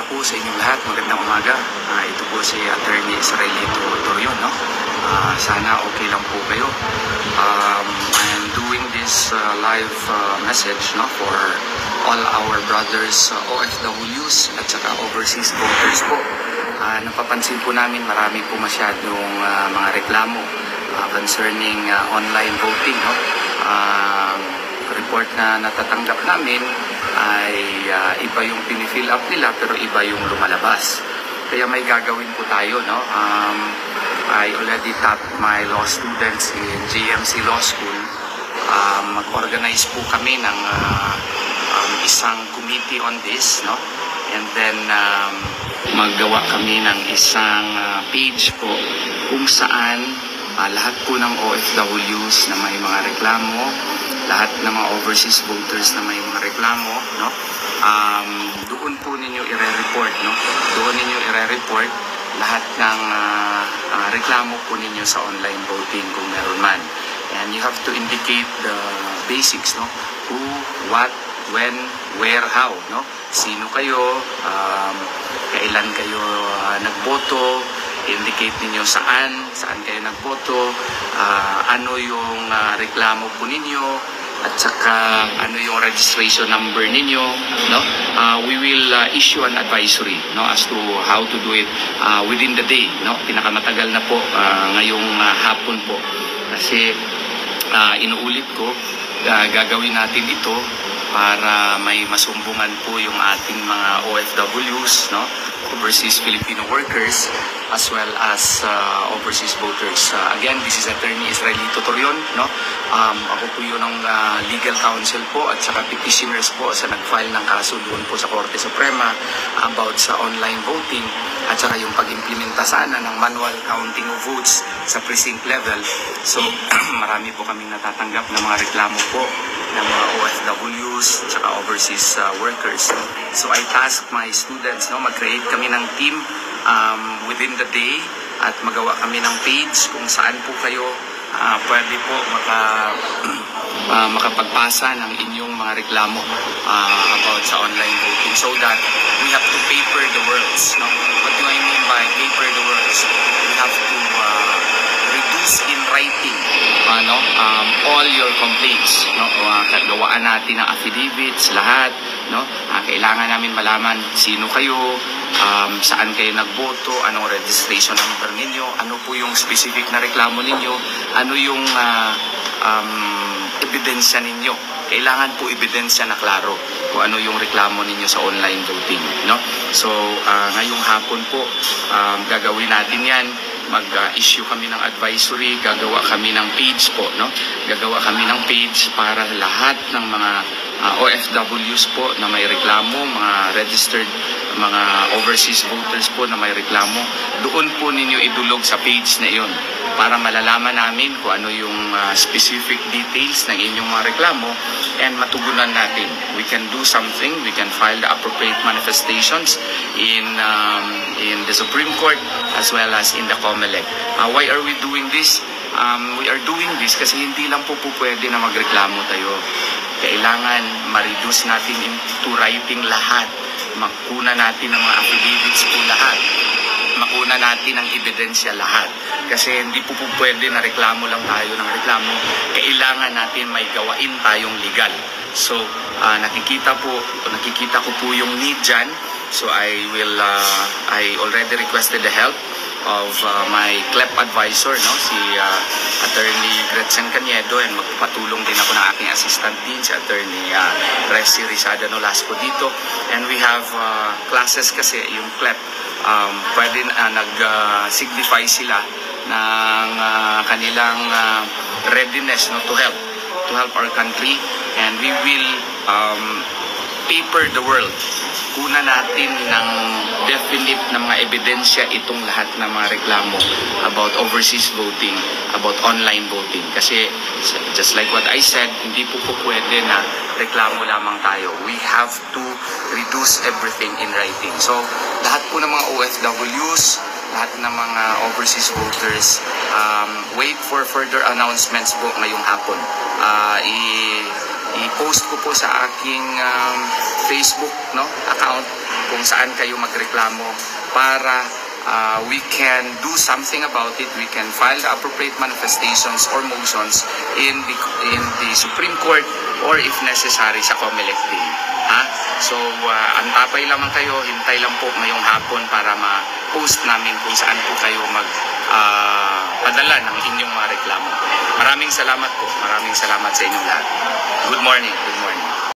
umaga po sa inyong lahat. Magandang umaga. Ito po si Attorney Israelito Torion, no? Sana okay lang po kayo. I am doing this live message, no, for all our brothers OFWs at saka overseas voters po. Napapansin po namin marami po masyadong mga reklamo concerning online voting, no? Report na natatanggap namin ay iba yung pinifill up nila pero iba yung lumalabas. Kaya may gagawin po tayo, no? I already tapped my law students in GMC Law School. Mag-organize po kami ng isang committee on this, no? And then maggawa kami ng isang page po kung saan lahat po ng OFWs na may mga reklamo, lahat ng mga overseas voters na may mga reklamo, no? Doon po ninyo i-report, no? Doon ninyo i-report lahat ng reklamo po ninyo sa online voting kung meron man. And you have to indicate the basics, no? Who, what, when, where, how, no? Sino kayo, kailan kayo nagboto, indicate ninyo saan kayo nagboto, ano yung reklamo po ninyo, at saka ano yung registration number ninyo, no? We will issue an advisory, no, as to how to do it within the day, no? Pinakamatagal na po ngayong hapon po. Kasi inuulit ko, gagawin natin ito para may masumbungan po yung ating mga OFWs, no? Overseas Filipino workers, as well as overseas voters. Again, this is Attorney Israelito Torion, no? Ako po yun ng legal counsel po at saka petitioners po sa nag-file ng kaso doon po sa Korte Suprema about sa online voting at saka yung pag-implementa sana ng manual counting of votes sa precinct level. So, marami po kaming natatanggap ng mga reklamo po ng mga OFWs at saka overseas workers. So, I tasked my students, no, mag-create kami ng team within the day at magawa kami ng page kung saan po kayo pwede po makapagpasa ng inyong mga reklamo about sa online voting, so that we have to paper the words, no? What do I mean by paper the words? We have to reduce in writing all your complaints, no? Gawaan natin ng affidavits lahat, no? Kailangan namin malaman sino kayo, saan kayo nagboto, anong registration number ninyo, ano po yung specific na reklamo ninyo, ano yung ebidensya ninyo. Kailangan po ebidensya na klaro kung ano yung reklamo ninyo sa online voting, no? So, ngayong hapon po, gagawin natin yan. Mag-issue kami ng advisory, gagawa kami ng page po, no? Gagawa kami ng page para lahat ng mga OFWs po na may reklamo, mga registered, mga overseas voters po na may reklamo, doon po ninyo idulog sa page na iyon para malalaman namin kung ano yung specific details ng inyong mga reklamo and matugunan natin. We can do something, we can file the appropriate manifestations in the Supreme Court as well as in the COMELEC. Why are we doing this? We are doing this kasi hindi lang po pwede na magreklamo tayo. Kailangan ma-reduce natin into writing lahat. Makuna natin ng mga affidavits po lahat. Makuna natin ng ebidensya lahat. Kasi hindi po pwede na reklamo lang tayo ng reklamo. Kailangan natin may gawain tayong legal. So, nakikita ko po yung need dyan. So, I already requested the help of my CLEP advisor, no, si Attorney Gretchen Caniedo, and magpapatulong din ako ng aking assistant din, si Attorney Resi Rizada Nolasco dito. And we have classes kasi yung CLEP, pwede nag-signify sila ng kanilang readiness, no, to help our country, and we will paper the world. Kuna natin ng definite na mga ebidensya itong lahat ng mga reklamo about overseas voting, about online voting. Kasi just like what I said, hindi po pwede na reklamo lamang tayo. We have to reduce everything in writing. So, lahat po ng mga OFWs, lahat ng mga overseas voters, wait for further announcements po ngayong hapon. i-post ko po sa aking Facebook, no, account kung saan kayo magreklamo para we can do something about it. We can file the appropriate manifestations or motions in the Supreme Court or if necessary sa COMELEC din. Ha? So, antapay lamang kayo, hintay lang po ngayong hapon para ma-post namin kung saan po kayo padala ng inyong mga reklamo. Maraming salamat po. Maraming salamat sa inyong lahat. Good morning. Good morning.